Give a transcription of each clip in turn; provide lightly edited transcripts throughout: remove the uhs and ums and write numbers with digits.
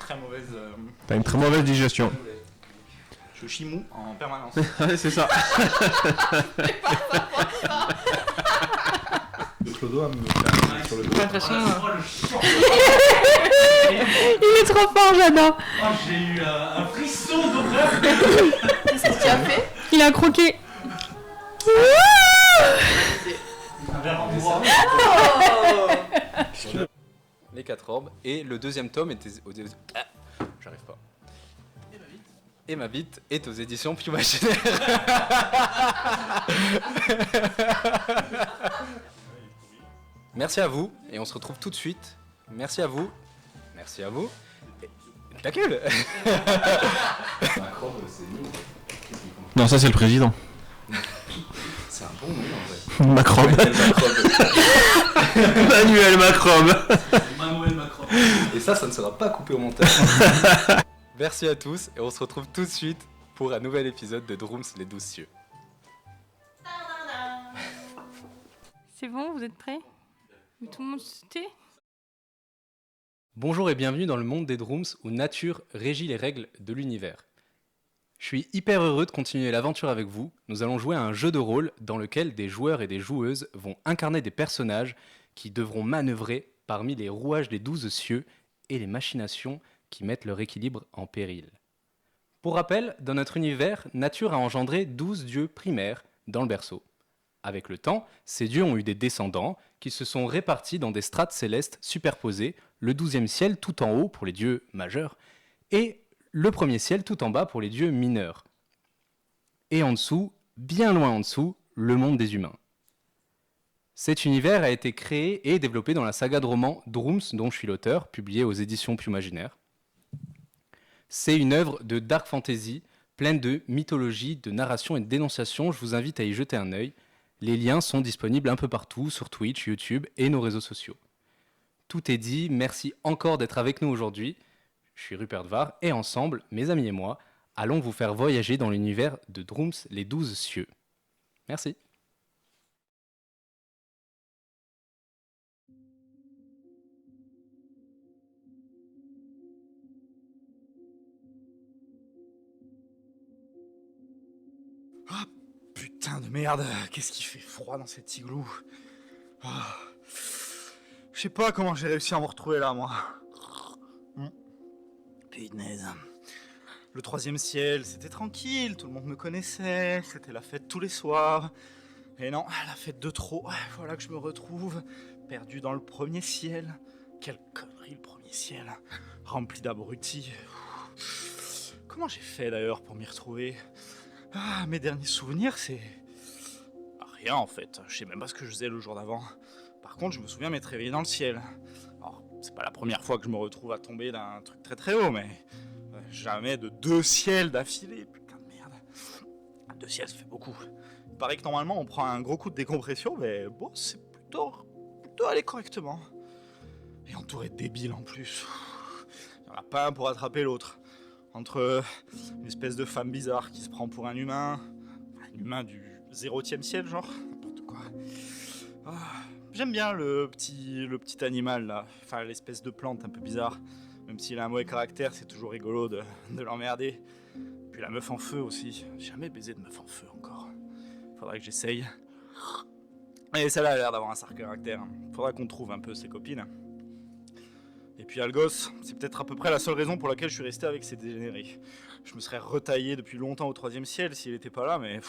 très mauvaise... T'as une très mauvaise digestion. Je chimou en permanence. Ouais, c'est ça. L'autre doigt me fait sur le dos. De toute façon, Il est trop fort, j'adore. Oh, j'ai eu un frisson d'horreur. qu'est-ce que tu as fait? Il a croqué. Un verre en bois. Les 4 orbes. Et le deuxième tome était j'arrive pas. Et ma bite est aux éditions Piu Imaginaire. Merci à vous, et on se retrouve tout de suite. Merci à vous. Merci à vous. Et... Ta gueule. Non, ça c'est le président. C'est un bon nom en vrai. Macron. Manuel Macron. Manuel Macron. Et ça ne sera pas coupé au montage. Merci à tous, et on se retrouve tout de suite pour un nouvel épisode de Drooms les 12 cieux. C'est bon, vous êtes prêts? Tout le monde se tait? Bonjour et bienvenue dans le monde des Drooms où nature régit les règles de l'univers. Je suis hyper heureux de continuer l'aventure avec vous. Nous allons jouer à un jeu de rôle dans lequel des joueurs et des joueuses vont incarner des personnages qui devront manœuvrer parmi les rouages des 12 cieux et les machinations qui mettent leur équilibre en péril. Pour rappel, dans notre univers, nature a engendré 12 dieux primaires dans le berceau. Avec le temps, ces dieux ont eu des descendants qui se sont répartis dans des strates célestes superposées, le 12e ciel tout en haut pour les dieux majeurs, et le premier ciel tout en bas pour les dieux mineurs. Et en dessous, bien loin en dessous, le monde des humains. Cet univers a été créé et développé dans la saga de romans Drooms, dont je suis l'auteur, publié aux éditions Piu Imaginaire. C'est une œuvre de dark fantasy, pleine de mythologie, de narration et de dénonciation. Je vous invite à y jeter un œil. Les liens sont disponibles un peu partout, sur Twitch, YouTube et nos réseaux sociaux. Tout est dit, merci encore d'être avec nous aujourd'hui. Je suis Rupert Var et ensemble, mes amis et moi, allons vous faire voyager dans l'univers de Drooms les 12 cieux. Merci. Ah, putain de merde, qu'est-ce qui fait froid dans cet igloo. Ah. Je sais pas comment j'ai réussi à me retrouver là, moi. Punaise. Le 3e ciel, c'était tranquille, tout le monde me connaissait, c'était la fête tous les soirs. Et non, la fête de trop, voilà que je me retrouve, perdu dans le 1er ciel. Quelle connerie le 1er ciel, rempli d'abrutis. Comment j'ai fait d'ailleurs pour m'y retrouver? Ah, mes derniers souvenirs, c'est... rien en fait, je sais même pas ce que je faisais le jour d'avant. Par contre, je me souviens m'être réveillé dans le ciel. Alors, c'est pas la première fois que je me retrouve à tomber d'un truc très très haut, mais... jamais de 2 ciels d'affilée, putain de merde. 2 ciels, ça fait beaucoup. Il paraît que normalement, on prend un gros coup de décompression, mais bon, c'est plutôt allé correctement. Et entouré de débiles en plus. Il n'y en a pas un pour attraper l'autre. Entre une espèce de femme bizarre qui se prend pour un humain du 0e ciel, genre, n'importe quoi. Ah, j'aime bien le petit animal là, enfin l'espèce de plante un peu bizarre. Même s'il a un mauvais caractère, c'est toujours rigolo de l'emmerder. Puis la meuf en feu aussi. J'ai jamais baisé de meuf en feu encore. Faudrait que j'essaye. Et celle-là a l'air d'avoir un sale caractère. Faudra qu'on trouve un peu ses copines. Et puis Algos, c'est peut-être à peu près la seule raison pour laquelle je suis resté avec ces dégénérés. Je me serais retaillé depuis longtemps au 3e ciel s'il était pas là, mais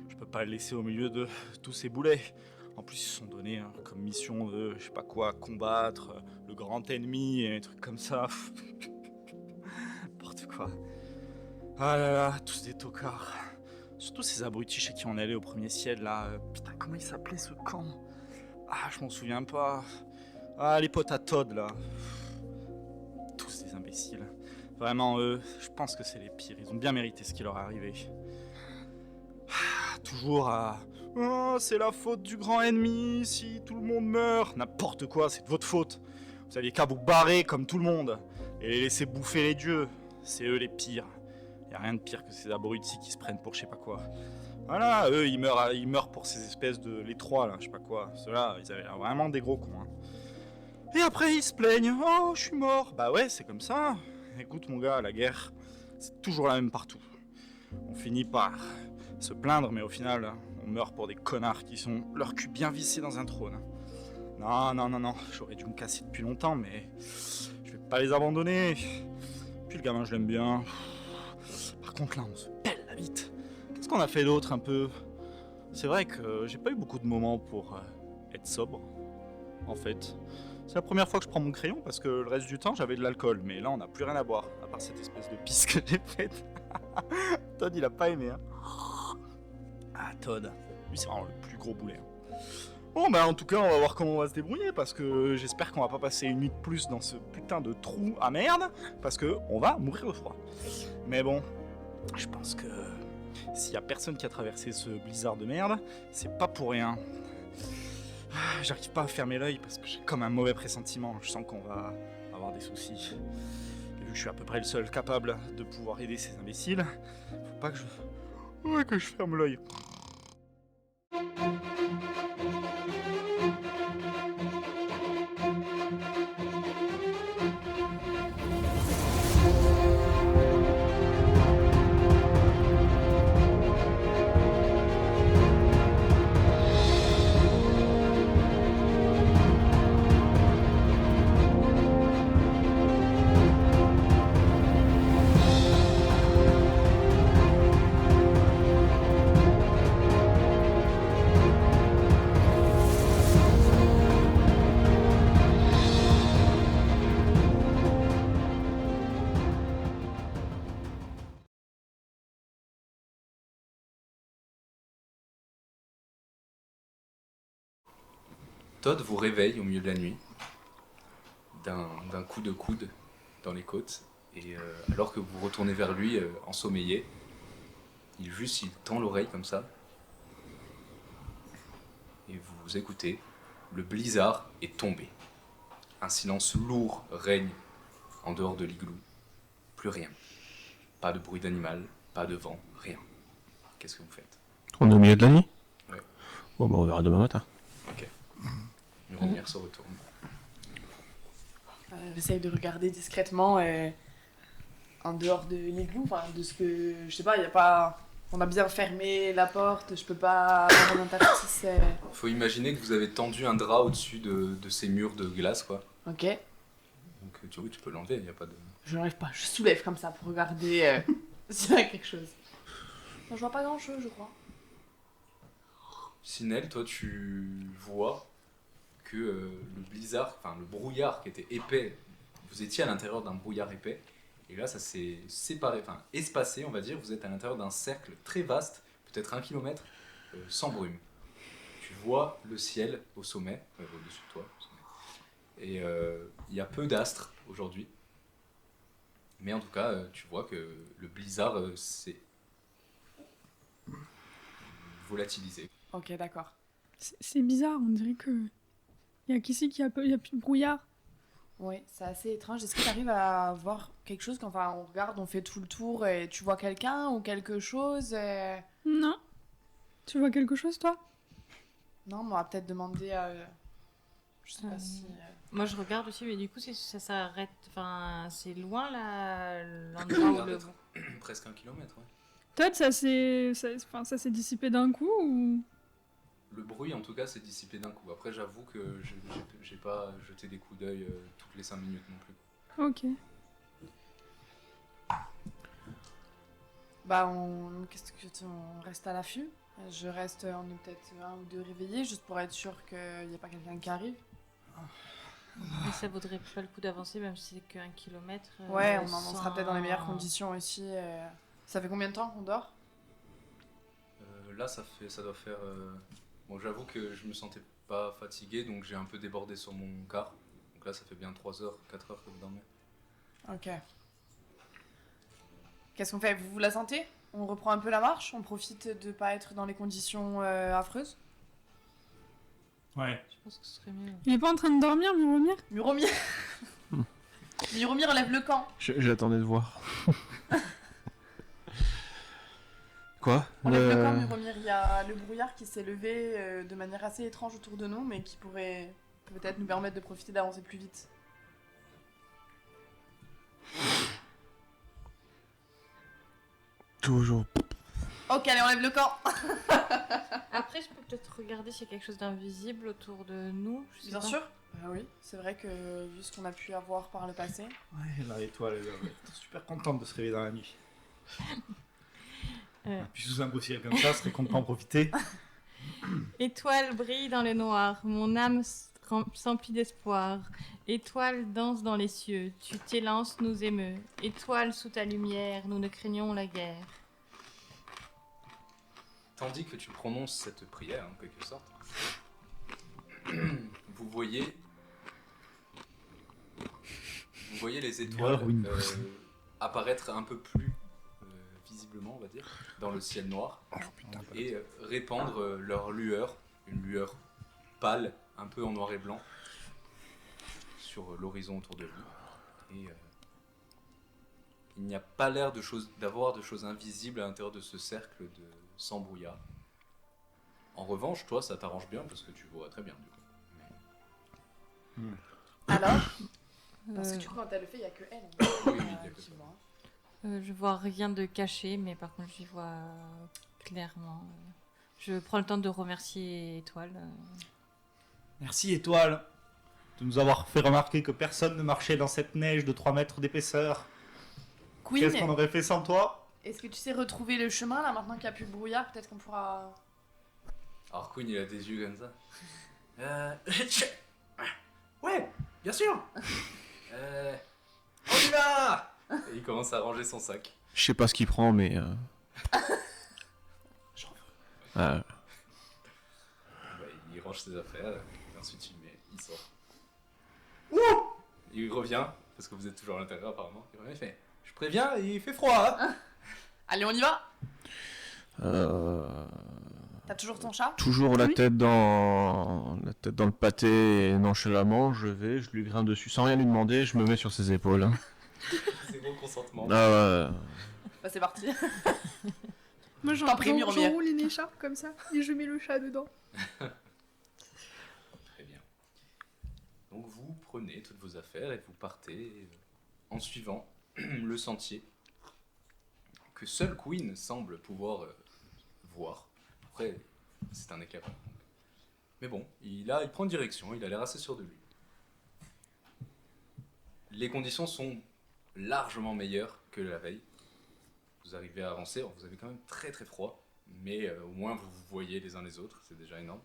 je peux pas le laisser au milieu de tous ces boulets. En plus, ils se sont donnés comme mission de, je sais pas quoi, combattre le grand ennemi et des trucs comme ça. N'importe quoi. Ah là là, tous des tocards. Surtout ces abrutis chez qui on allait au 1er ciel là. Putain, comment il s'appelait ce camp? Ah, je m'en souviens pas. Ah, les potes à Todd là. Tous des imbéciles. Vraiment, eux, je pense que c'est les pires. Ils ont bien mérité ce qui leur est arrivé. Ah, toujours à... oh, c'est la faute du grand ennemi si tout le monde meurt. N'importe quoi, c'est de votre faute. Vous aviez qu'à vous barrer comme tout le monde et les laisser bouffer les dieux. C'est eux les pires. Y a rien de pire que ces abrutis qui se prennent pour je sais pas quoi. Voilà, eux ils meurent pour ces espèces de... les trois là, je sais pas quoi. Ceux-là, ils avaient vraiment des gros cons. Et après ils se plaignent. Oh, je suis mort. Bah ouais, c'est comme ça. Écoute mon gars, la guerre, c'est toujours la même partout. On finit par se plaindre, mais au final, on meurt pour des connards qui sont leur cul bien vissé dans un trône. Non, j'aurais dû me casser depuis longtemps, mais je vais pas les abandonner. Puis le gamin, je l'aime bien. Par contre là, on se pèle la bite. Qu'est-ce qu'on a fait d'autre un peu? C'est vrai que j'ai pas eu beaucoup de moments pour être sobre, en fait. C'est la première fois que je prends mon crayon parce que le reste du temps j'avais de l'alcool, mais là on n'a plus rien à boire, à part cette espèce de pisse que j'ai faite. Todd il a pas aimé, hein. Ah Todd, lui c'est vraiment le plus gros boulet. Bon bah en tout cas on va voir comment on va se débrouiller parce que j'espère qu'on va pas passer une nuit de plus dans ce putain de trou à merde parce que on va mourir de froid. Mais bon, je pense que s'il y a personne qui a traversé ce blizzard de merde, c'est pas pour rien. J'arrive pas à fermer l'œil parce que j'ai comme un mauvais pressentiment. Je sens qu'on va avoir des soucis. Et vu que je suis à peu près le seul capable de pouvoir aider ces imbéciles, faut pas que je ferme l'œil. Todd vous réveille au milieu de la nuit d'un coup de coude dans les côtes et alors que vous retournez vers lui ensommeillé, il tend l'oreille comme ça et vous écoutez, le blizzard est tombé. Un silence lourd règne en dehors de l'igloo. Plus rien. Pas de bruit d'animal, pas de vent, rien. Qu'est-ce que vous faites? On est au milieu de la nuit? Ouais. Bon, bah on verra demain matin. Ok. Muromir se retourne. J'essaye de regarder discrètement en dehors de l'igloo, enfin de ce que... Je sais pas, il y a pas... On a bien fermé la porte, je peux pas avoir un interstice. Faut imaginer que vous avez tendu un drap au-dessus de ces murs de glace, quoi. Ok. Donc tu peux l'enlever, il n'y a pas de... Je n'arrive pas, je soulève comme ça pour regarder s'il y a quelque chose. Non, je vois pas grand chose, je crois. Sinel, toi tu vois que le blizzard, enfin le brouillard qui était épais, vous étiez à l'intérieur d'un brouillard épais, et là ça s'est séparé, enfin espacé on va dire, vous êtes à l'intérieur d'un cercle très vaste, peut-être 1 kilomètre, sans brume. Tu vois le ciel au sommet, au-dessus de toi, au sommet. Et il y a peu d'astres aujourd'hui, mais en tout cas tu vois que le blizzard s'est volatilisé. Ok, d'accord. C'est bizarre, on dirait que. Il y a qu'ici qu'il y a plus de brouillard. Oui, c'est assez étrange. Est-ce que tu arrives à voir quelque chose quand on regarde, on fait tout le tour et tu vois quelqu'un ou quelque chose Non. Tu vois quelque chose, toi? Non, mais on va peut-être demander à... Je sais pas si... Moi je regarde aussi, mais du coup ça s'arrête. Enfin, c'est loin là, l'endroit où le. Presque 1 kilomètre, ouais. Toi, ça s'est dissipé d'un coup ou. Le bruit, en tout cas, s'est dissipé d'un coup. Après, j'avoue que j'ai pas jeté des coups d'œil toutes les 5 minutes non plus. Ok. Bah, qu'est-ce que on reste à l'affût. On est peut-être 1 ou 2 réveillés, juste pour être sûr qu'il n'y a pas quelqu'un qui arrive. Mais ça vaudrait pas le coup d'avancer, même si c'est que 1 kilomètre. Ouais, on sera peut-être dans les meilleures conditions aussi. Ça fait combien de temps qu'on dort? Là, ça doit faire... Bon, j'avoue que je me sentais pas fatigué, donc j'ai un peu débordé sur mon quart. Donc là, ça fait bien 3 heures, 4 heures que vous dormez. Ok. Qu'est-ce qu'on fait? Vous la sentez? On reprend un peu la marche? On profite de pas être dans les conditions affreuses? Ouais. Je pense que ce serait mieux. Il est pas en train de dormir, Muromir? Muromir Muromir enlève le camp. J'attendais de voir. Quoi? Enlève le camp, Muromir. Il y a le brouillard qui s'est levé de manière assez étrange autour de nous, mais qui pourrait peut-être nous permettre de profiter d'avancer plus vite. Toujours. Ok, allez, on lève le camp. Après, je peux peut-être regarder s'il y a quelque chose d'invisible autour de nous. Je sais Bien pas. sûr. Ah oui, c'est vrai que vu ce qu'on a pu avoir par le passé. Ouais, là, étoile, elle va être super contente de se réveiller dans la nuit. Puis sous un beau ciel comme ça, serait content d'en profiter. Étoile brille dans le noir, mon âme s'emplit d'espoir. Étoile danse dans les cieux, tu t'élances, nous émeut. Étoile sous ta lumière, nous ne craignons la guerre. Tandis que tu prononces cette prière, en quelque sorte, vous voyez les étoiles oui. apparaître un peu plus visiblement, on va dire, dans le ciel noir, et répandre leur lueur, une lueur pâle, un peu en noir et blanc, sur l'horizon autour de vous. Et il n'y a pas l'air d'avoir de choses invisibles à l'intérieur de ce cercle sans brouillard. En revanche, toi, ça t'arrange bien parce que tu vois très bien, du coup. Alors Parce que Euh, du coup, quand elle le fait, il n'y a que elle. Oui, il y a que qui toi. voit. je vois rien de caché, mais par contre, j'y vois clairement. Je prends le temps de remercier Étoile. Merci, étoile, de nous avoir fait remarquer que personne ne marchait dans cette neige de 3 mètres d'épaisseur. Queen, Qu'est-ce qu'on aurait fait sans toi? est-ce que tu sais retrouver le chemin là maintenant qu'il n'y a plus de brouillard? Peut-être qu'on pourra. Alors Queen, il a des yeux comme ça. Ouais, bien sûr. On y va. Et il commence à ranger son sac. Je sais pas ce qu'il prend, mais. Bah, il range ses affaires, et ensuite il sort. Il revient, parce que vous êtes toujours à l'intérieur apparemment. Il revient, il fait: je préviens, il fait froid. Hein. Allez, on y va. T'as toujours ton chat? Toujours la Oui. tête dans le pâté et nonchalamment, je lui grimpe dessus sans rien lui demander, je me mets sur ses épaules. Hein. C'est bon consentement. Ah ouais. Bah, c'est parti. Moi, T'en prie, Murmière. j'enroule une écharpe comme ça et je mets le chat dedans. Très bien. Donc vous prenez toutes vos affaires et vous partez en suivant le sentier que seul Queen semble pouvoir voir. Après, c'est un éclaireur. Mais bon, il prend direction, il a l'air assez sûr de lui. Les conditions sont largement meilleures que la veille. Vous arrivez à avancer, alors vous avez quand même très très froid, mais au moins vous vous voyez les uns les autres, c'est déjà énorme.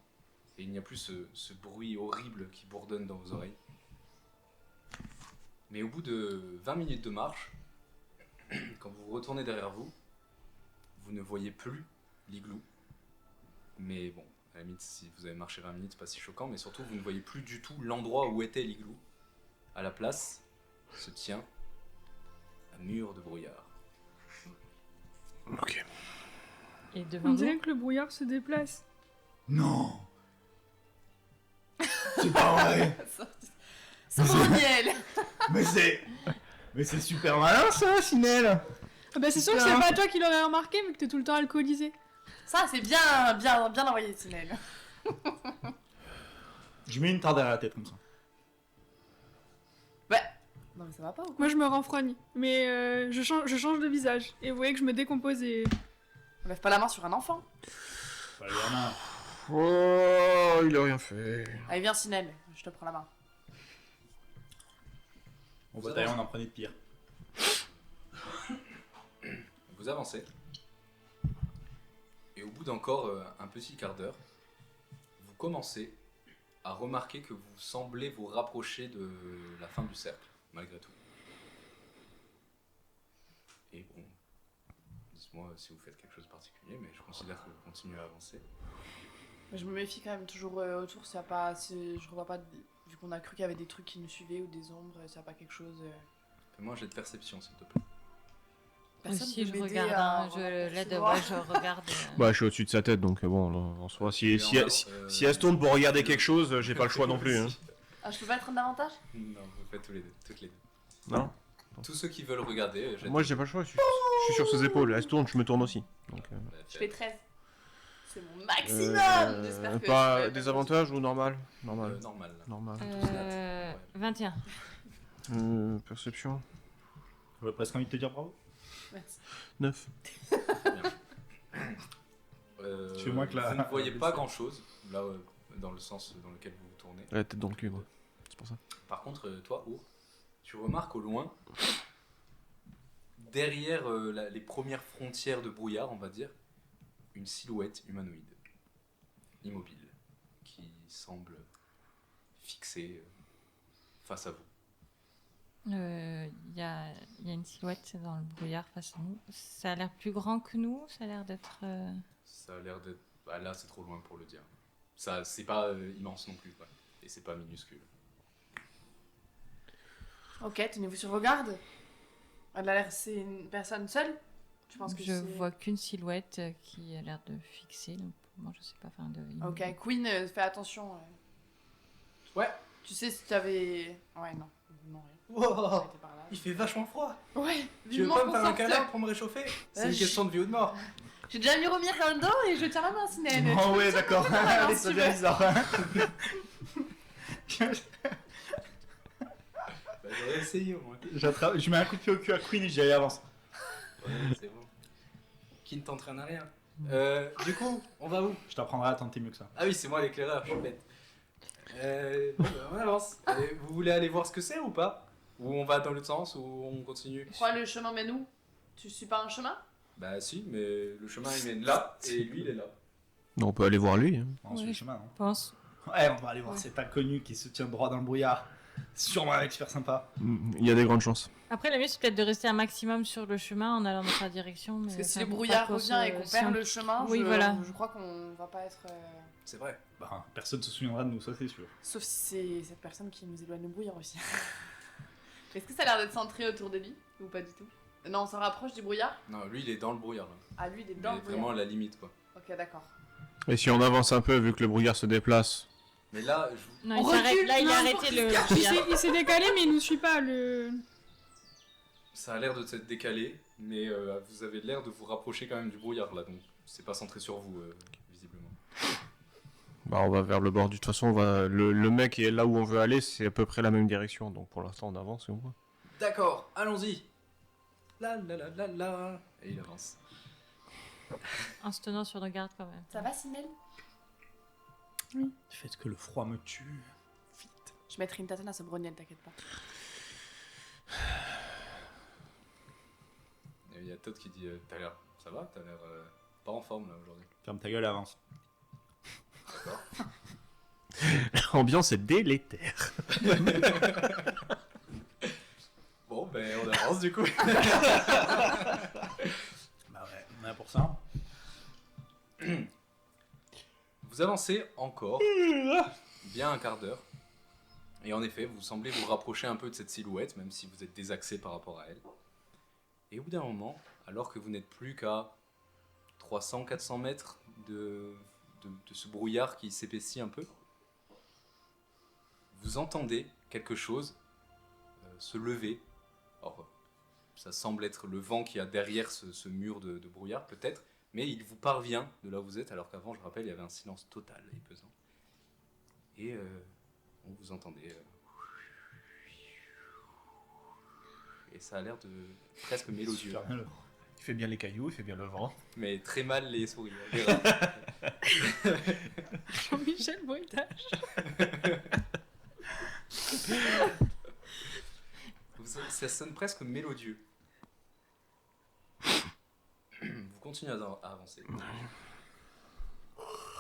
Et il n'y a plus ce bruit horrible qui bourdonne dans vos oreilles. Mais au bout de 20 minutes de marche, quand vous retournez derrière vous, vous ne voyez plus l'igloo. Mais bon, à la limite, si vous avez marché 20 minutes, c'est pas si choquant, mais surtout, vous ne voyez plus du tout l'endroit où était l'igloo. À la place se tient un mur de brouillard. Ok. Et devant On nous, dirait que le brouillard se déplace. Non. C'est pas vrai. C'est mon miel. Mais c'est super malin ça, Sinel. Ah bah c'est sûr que c'est pas toi qui l'aurais remarqué vu que t'es tout le temps alcoolisé. Ça, c'est bien envoyé, Sinel. Je mets une tarte derrière la tête comme ça. Ouais. Non, mais ça va pas ou quoi? Moi je me renfrogne, mais je change de visage. Et vous voyez que je me décompose et... On lève pas la main sur un enfant. Pas les gamins. Oh, il a rien fait. Allez, viens, Sinel, je te prends la main. Bon bah d'ailleurs on en prenait de pire. Vous avancez. Et au bout d'encore un petit quart d'heure, vous commencez à remarquer que vous semblez vous rapprocher de la fin du cercle, malgré tout. Et bon, dites-moi si vous faites quelque chose de particulier, mais je considère que vous continuez à avancer. Je me méfie quand même toujours autour, s'il y a pas... Je revois pas... Vu qu'on a cru qu'il y avait des trucs qui nous suivaient ou des ombres, s'il y a pas quelque chose... Fais-moi un jet de perception, s'il te plaît. Personne aussi, veut je m'aider regarde, à hein, je l'aide, percevoir. ouais, je regarde. Bah, je suis au-dessus de sa tête, donc bon, en soi, si elle se tourne pour regarder quelque chose, j'ai pas le choix non plus. Hein. Ah, je peux pas être un avantage? Non, vous faites tous les deux, toutes les deux. Non. Tous ceux qui veulent regarder, Moi, j'ai pas le choix, je suis sur ses épaules. Elle se tourne, je me tourne aussi. Donc, Je fais 13. C'est mon maximum. J'espère que pas je vais- des avantages ou normal? Normal. normal. Là. Normal. Tous nat. Ouais. 21. Perception. J'aurais presque envie de te dire bravo. Merci. 9. Tu fais moins que la- Vous ne voyez pas grand-chose, là, dans le sens dans lequel vous vous tournez. La tête dans le cul, moi. C'est pour ça. Par contre, toi, Our, tu remarques au loin, derrière les premières frontières de brouillard, on va dire, une silhouette humanoïde, immobile, qui semble fixée face à vous. Il y a une silhouette dans le brouillard face à nous. Ça a l'air plus grand que nous, ça a l'air d'être... Ça a l'air d'être... Bah, là, c'est trop loin pour le dire. Ça, c'est pas immense non plus, quoi. Et c'est pas minuscule. Ok, tenez-vous sur vos gardes. Elle a l'air, c'est une personne seule. Je pense que Je c'est- vois qu'une silhouette qui a l'air de fixer, donc pour moi je sais pas, enfin de... Ok, Queen, fais attention. Ouais. Tu sais si tu avais... Ouais, non. Non, rien. Wow, Ça a été par là. il fait vachement froid. Ouais, Tu veux vivement pas me qu'on faire un sorte. câlin pour me réchauffer? C'est une je- question de vie ou de mort. J'ai déjà mis Romir dedans et je tiens la main, Sinène. Oh ouais, d'accord. Allez, si c'est tu bien veux. bizarre. Bah, j'aurais essayé au moins. Je mets un coup de pied au cul à Queen et j'y allais avance. Ouais, c'est bon. Qui ne t'entraîne à rien. Du coup, on va où? Je t'apprendrai à tenter mieux que ça. Ah oui, c'est moi l'éclaireur, je suis bête. Bon, bah, on avance. Allez, vous voulez aller voir ce que c'est ou pas? Ou on va dans l'autre sens ou on continue? Pourquoi le chemin mène où? Tu suis pas un chemin? Bah si, mais le chemin il mène là et lui il est là. Non, on peut aller voir lui. Hein. On suit Ouais. le chemin, non? Je pense. Ouais, on va aller voir Ouais. cet inconnu qui se tient droit dans le brouillard. Sûrement un mec super sympa. Il y a des grandes chances. Après, le mieux c'est peut-être de rester un maximum sur le chemin en allant dans sa direction. Mais Parce que si enfin, le pour brouillard pas qu'on revient et se- qu'on si perd on- le chemin, Oui, je, voilà. je crois qu'on va pas être... C'est vrai. Bah, personne se souviendra de nous, ça c'est sûr. Sauf si c'est cette personne qui nous éloigne le brouillard aussi. Est-ce que ça a l'air d'être centré autour de lui? Ou pas du tout? Non, on s'en rapproche du brouillard? Non, lui il est dans le brouillard là. Ah, lui, il est Il dans est le vraiment brouillard. à la limite quoi. Ok, d'accord. Et si on avance un peu, vu que le brouillard se déplace, Mais là, je... Non, On il s'arrête. recule, Là, il a non, arrêté pour le qu'il se brouillard. Il s'est décalé, mais il nous suit pas. ça a l'air de s'être décalé, mais vous avez l'air de vous rapprocher quand même du brouillard là, donc c'est pas centré sur vous visiblement. bah on va vers le bord. De toute façon, le mec est là où on veut aller, c'est à peu près la même direction. Donc pour l'instant, on avance et on voit. D'accord, allons-y. La la la la la. Et il avance. En se tenant sur nos gardes quand même. Ça va, Sinel? Faites que le froid me tue. Vite. Je mettrai une tatane à ce brognel, t'inquiète pas. Et il y a Todd qui dit t'as l'air. Ça va? T'as l'air pas en forme là aujourd'hui. Ferme ta gueule et avance. D'accord. L'ambiance est délétère. Bon, ben on avance du coup. Bah ouais, on est là pour ça. Vous avancez encore bien un quart d'heure. Et en effet, vous semblez vous rapprocher un peu de cette silhouette, même si vous êtes désaxé par rapport à elle. Et au bout d'un moment, alors que vous n'êtes plus qu'à 300-400 mètres de ce brouillard qui s'épaissit un peu, vous entendez quelque chose se lever. Alors, ça semble être le vent qui a derrière ce mur de brouillard, peut-être, mais il vous parvient de là où vous êtes, alors qu'avant, je rappelle, il y avait un silence total et pesant. Et on vous entendait. Et ça a l'air de presque mélodieux, Super bien le- Il fait bien les cailloux, il fait bien le vent. mais très mal les souris. Jean-Michel Bruitage. Ça sonne presque mélodieux. Vous continuez à avancer.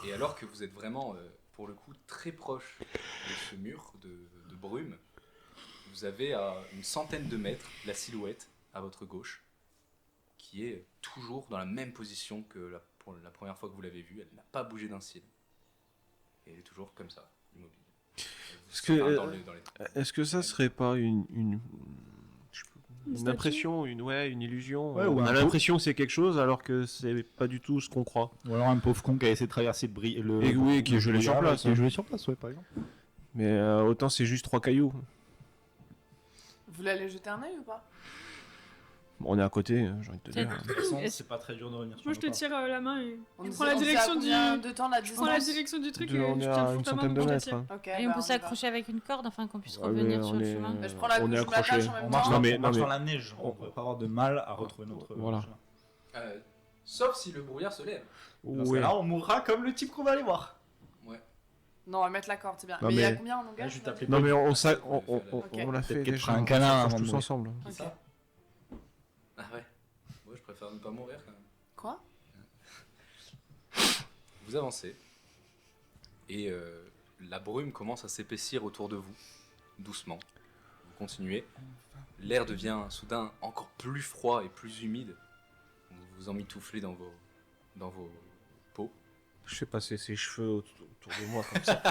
Et alors que vous êtes vraiment, pour le coup, très proche de ce mur de brume, vous avez à une centaine de mètres la silhouette à votre gauche, qui est toujours dans la même position que pour la première fois que vous l'avez vue. Elle n'a pas bougé d'un cil. Et elle est toujours comme ça, immobile. Est-ce que, Dans les- Est-ce que ça serait pas une Une statue. impression, une illusion Ouais, ou On un a pot. l'impression que c'est quelque chose alors que c'est pas du tout ce qu'on croit. Ou alors un pauvre con qui a essayé de traverser le Et oui, qui est gelé sur place, Qui est hein. gelé sur place, ouais, par exemple. Mais autant c'est juste 3 cailloux. Vous voulez aller jeter un œil ou pas? On est à côté, j'ai envie de te C'est- dire. De toute façon, c'est pas très dur de revenir sur Moi, je te nos pas. tire la main et On je sait- prends la on sait à direction combien du... de temps la Je prends la distance. direction du truc On et je est tiens à le une ta main centaine de pour mètres. t'attirer. hein. Ok, Et bah, on peut y va. s'accrocher avec une corde afin qu'on puisse Ouais, revenir mais sur on le est- chemin. Bah, je prends On est je m'attache accroché. en même On marche, temps. Non, dans, mais- on marche non, dans mais- la neige, on devrait pas avoir de mal à retrouver notre Voilà. chemin. Sauf si le brouillard se lève. Dans ce Ouais. cas-là, on mourra comme le type qu'on va aller voir. Ouais. Non, on va mettre la corde, c'est bien. Non, mais il y a mais- combien en longueur Là, je vais t'appeler Non, mais on Ok. l'a fait Peut-être qu'elle déjà. fera un câlin On avant marche de tous mourir. ensemble. Ok. ça. Ah ouais. Moi, je préfère ne pas mourir quand même. Quoi? Vous avancez. Et la brume commence à s'épaissir autour de vous. Doucement. Vous continuez. L'air devient soudain encore plus froid et plus humide. Vous vous emmitouflez dans vos peaux. Je fais passer ses cheveux autour de moi comme ça.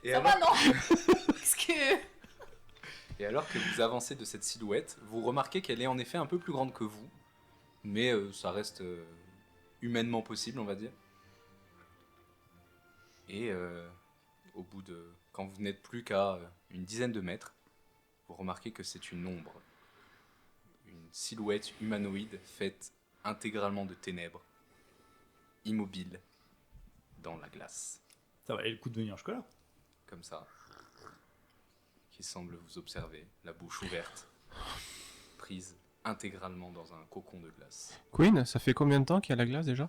Et Ça alors, va, non? Qu'est-ce que... et alors que vous avancez de cette silhouette, vous remarquez qu'elle est en effet un peu plus grande que vous. Mais ça reste humainement possible, on va dire. Et au bout de... Quand vous n'êtes plus qu'à une dizaine de mètres, vous remarquez que c'est une ombre. Une silhouette humanoïde faite intégralement de ténèbres. Immobile. Dans la glace. Ça valait le coup de venir jusque-là. Comme ça. Qui semble vous observer, la bouche ouverte. Prise intégralement dans un cocon de glace. Queen, ça fait combien de temps qu'il y a la glace déjà?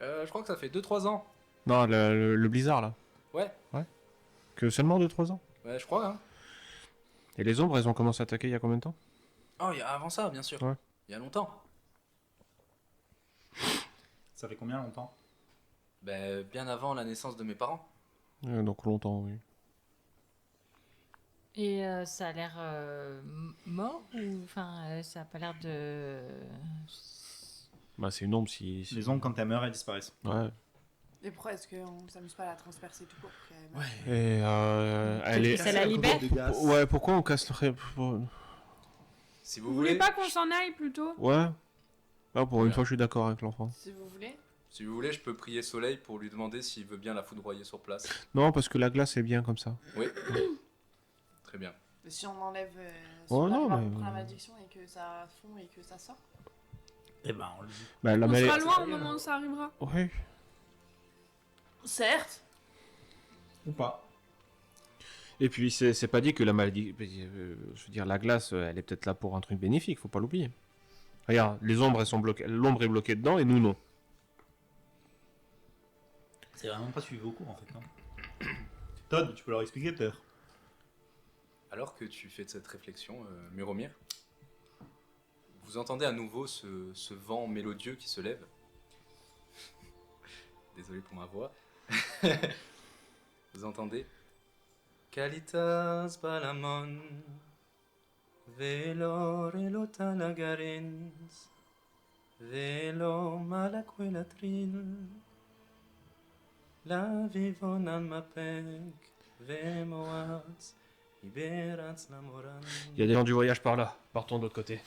Je crois que ça fait 2-3 ans. Non, le blizzard là. Ouais, Que seulement 2-3 ans. ouais, je crois, hein. Et les ombres, elles ont commencé à attaquer il y a combien de temps? Oh, il y a avant ça, bien sûr. Ouais. Il y a longtemps. Ça fait combien longtemps? Ben, bien avant la naissance de mes parents. Donc longtemps, oui. Et ça a l'air mort ou enfin ça a pas l'air de. Bah, c'est une ombre si. Les ombres, quand elles meurent, elles disparaissent. Ouais. Et pourquoi est-ce qu'on s'amuse pas à la transpercer tout court? Et elle est. Ça la libère. Ouais, pourquoi on casse le. Si Vous vous voulez voulez, pas qu'on s'en aille plutôt? Ouais. Ah, pour une Ouais. fois, je suis d'accord avec l'enfant. Si vous voulez. si vous voulez, je peux prier Soleil pour lui demander s'il veut bien la foudroyer sur place. Non, parce que la glace est bien comme ça. Oui. Très bien. Et si on enlève... si Oh on non, arrive à mais- prendre la malédiction et que ça fond et que ça sort. Eh ben, on le dit. Bah, la On mêlée. sera loin au moment où ça arrivera. Ouais. Certes. Ou pas. Et puis, c'est pas dit que la maladie. Je veux dire, la glace, elle est peut-être là pour un truc bénéfique, faut pas l'oublier. Regarde, les ombres, elles sont bloquées. L'ombre est bloquée dedans et nous, non. C'est vraiment pas suivi au cours, en fait. Non. Todd, tu peux leur expliquer peut-être? Alors que tu fais de cette réflexion, Muromir, vous entendez à nouveau ce vent mélodieux qui se lève. Désolé pour ma voix. Vous entendez Kalitas balamon Velo relotanagarens Velo malaquelatril La vivon almapek Vemoats Iberats namoran. Il y a des gens du voyage par là. Partons de l'autre côté.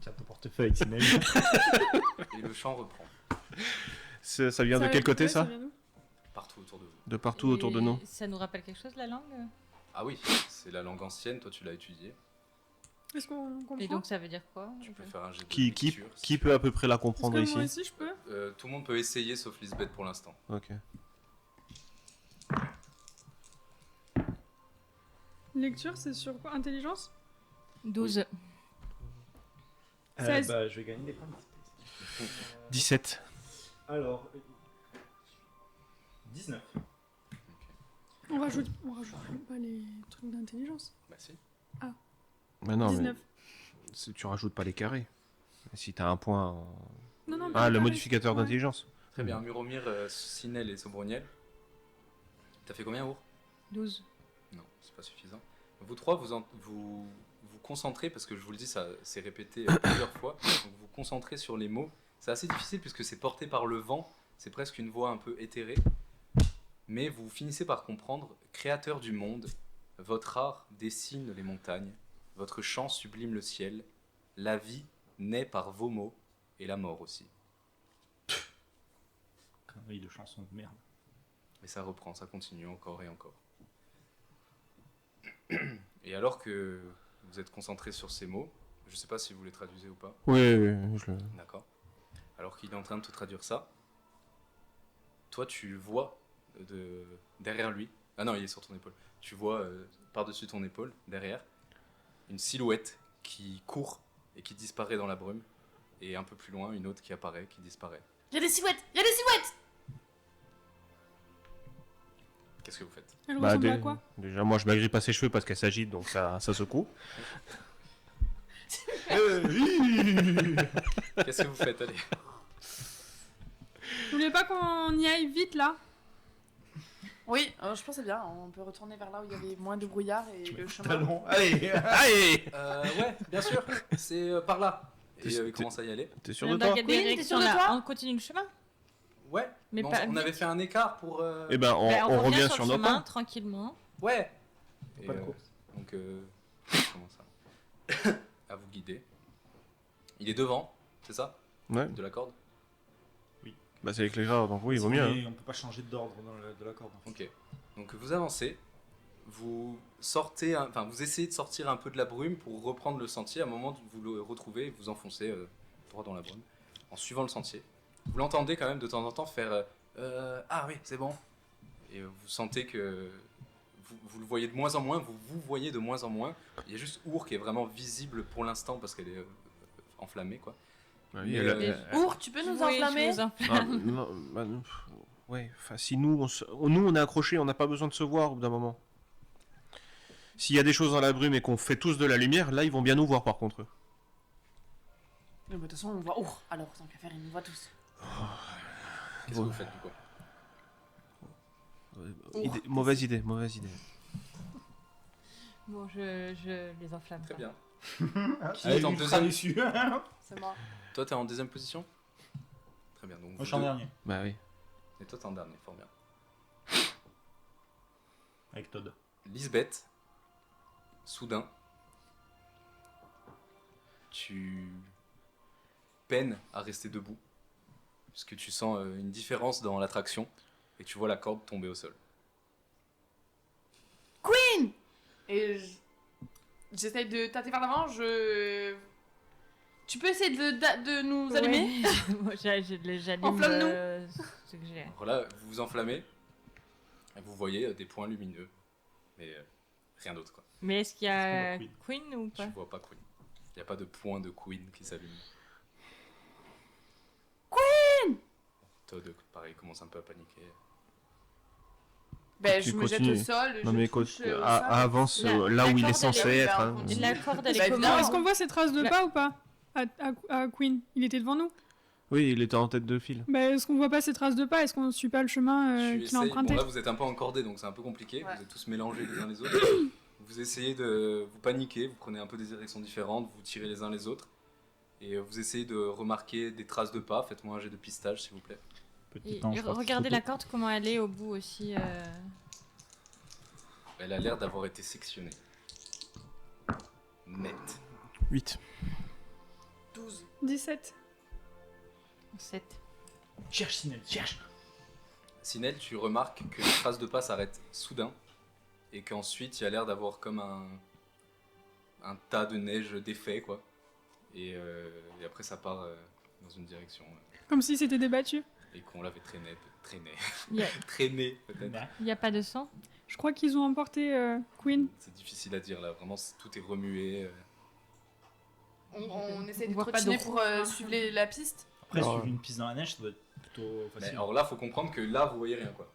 Tiens ton portefeuille, t'imagines? Et le chant reprend Ça vient de quel côté, ça? vient d'où? partout autour de vous. De partout autour de nous. Ça nous rappelle quelque chose la langue? Ah oui, c'est la langue ancienne, toi tu l'as étudiée. Est-ce qu'on comprend? Et donc ça veut dire quoi? Tu peux faire un jet de Qui lecture. qui peut à peu près la Est-ce comprendre que ici? moi aussi je peux? Tout le monde peut essayer sauf Lisbeth pour l'instant. Ok. Lecture, c'est sur quoi? Intelligence? 12. 16. Bah, je vais gagner des points. 17. Alors... 19. On rajoute pas les trucs d'intelligence. Bah si. Mais non, 19. mais tu rajoutes pas les carrés. Si t'as un point. Non, non, Ah, pas le les modificateur carrés. d'intelligence. Très bien, Muromir, Sinel et Sobroniel. T'as fait combien, Our 12. Non, c'est pas suffisant. Vous trois, vous concentrez, parce que je vous le dis, ça s'est répété plusieurs fois. Donc vous concentrez sur les mots. C'est assez difficile puisque c'est porté par le vent. C'est presque une voix un peu éthérée. Mais vous finissez par comprendre, créateur du monde, votre art dessine les montagnes, votre chant sublime le ciel, la vie naît par vos mots, et la mort aussi. Connerie de chanson de merde. Et ça reprend, ça continue encore et encore. Et alors que vous êtes concentré sur ces mots, je sais pas si vous les traduisez ou pas. Oui, je le... D'accord. Alors qu'il est en train de te traduire ça, toi tu vois derrière lui. Ah non, il est sur ton épaule. Tu vois par-dessus ton épaule, derrière, une silhouette qui court et qui disparaît dans la brume. Et un peu plus loin, une autre qui apparaît, qui disparaît. Il y a des silhouettes. Il y a des silhouettes. Qu'est-ce que vous faites? Elle ressemble à dé- quoi? Déjà, moi, je m'agrippe pas ses cheveux parce qu'elle s'agite, donc ça secoue. Qu'est-ce que vous faites? Allez. Vous voulez pas qu'on y aille vite là? Oui, je pense que c'est bien. On peut retourner vers là où il y avait moins de brouillard et le chemin. Talon. Allez. Allez! Ouais, bien sûr. C'est par là. Et T'es- il commence à y aller. T'es sûr de Dans toi? quelle Oui, t'es direction sûr de là toi? On continue le chemin. Ouais. Mais Mais pas on avait vite. fait un écart pour. Eh ben, on revient sur le nos chemin pas. tranquillement. Ouais. Et, Pas de course. donc, comment ça? À vous guider. Il est devant, c'est ça? Ouais, De la corde? bah c'est l'éclaireur, donc oui, il vaut mieux. Hein. On peut pas changer d'ordre de la corde. Ok. Donc vous avancez, vous sortez, enfin vous essayez de sortir un peu de la brume pour reprendre le sentier. À un moment, vous le retrouvez, vous enfoncez droit dans la brume, en suivant le sentier. Vous l'entendez quand même de temps en temps faire ah oui, c'est bon. Et vous sentez que vous le voyez de moins en moins, vous voyez de moins en moins. Il y a juste Our qui est vraiment visible pour l'instant parce qu'elle est enflammée, quoi. Ouais, Mais, Our, tu peux nous Oui, je enflammer? vous enflamme. Ah, non, bah, non, ouais, enfin, si nous on est accrochés, on n'a pas besoin de se voir au bout d'un moment. S'il y a des choses dans la brume et qu'on fait tous de la lumière, là ils vont bien nous voir par contre. De toute façon, on voit Our. Alors, tant qu'à faire, ils nous voient tous. Qu'est-ce que vous faites du coup? Mauvaise idée. Bon, je les enflamme. Très pas. bien. Qui Allez, est en ultra deuxième. déçu. C'est moi. Toi, t'es en deuxième position? Très bien. Donc, Moi, vous je suis en deux- dernier. Bah oui. Et toi, t'es en dernier, fort bien. Avec Todd. Lisbeth, soudain, tu peines à rester debout, puisque tu sens une différence dans l'attraction, et tu vois la corde tomber au sol. Et j'essaye de tâter vers l'avant. Tu peux essayer de nous allumer? Ouais. Moi, j'allume Enflamme-nous. ce que j'ai. Alors là, vous vous enflammez, et vous voyez des points lumineux, mais rien d'autre, quoi. Mais est-ce qu'il y a Est-ce Queen ou Tu pas? vois pas Queen. Il n'y a pas de point de Queen qui s'allume. Todd, pareil, commence un peu à paniquer. Ben, Tu je me jette continues. au sol. Non je mais touche, écoute, au sol. avance La- là la où il est corde, censé elle est être. là, Hein. on Et la corde, elle Bah, est Non, comment? évidemment. est-ce qu'on voit ses traces de La- pas ou pas? À Queen, il était devant nous. Oui, il était en tête de file. Bah, est-ce qu'on voit pas ses traces de pas? Est-ce qu'on suit pas le chemin Tu qu'il a essayes- emprunté? Bon, là, vous êtes un peu encordés, donc c'est un peu compliqué. Ouais. Vous êtes tous mélangés les uns les autres. Vous essayez de vous paniquer, vous prenez un peu des directions différentes, vous tirez les uns les autres. Et vous essayez de remarquer des traces de pas. Faites-moi un jet de pistage, s'il vous plaît. Petit Et ange parti regardez trop la tôt. corde, comment elle est au bout aussi. Elle a l'air d'avoir été sectionnée. Net. 8. 12. 17. 7. Cherche, Sinel, cherche. Sinel, tu remarques que les traces de pas s'arrêtent soudain. Et qu'ensuite, il y a l'air d'avoir comme un tas de neige défait, quoi. Et après, ça part dans une direction. Comme si c'était débattu. Et qu'on l'avait traîné. Il Traîné, peut-être. n'y a pas de sang? Je crois qu'ils ont emporté Queen. C'est difficile à dire là, vraiment tout est remué. On essaie On de voit pas trottiner de pour roue. suivre la piste. Après, Alors, suivre une piste dans la neige, ça doit être plutôt Mais facile. alors là, faut comprendre que là, vous voyez rien, quoi.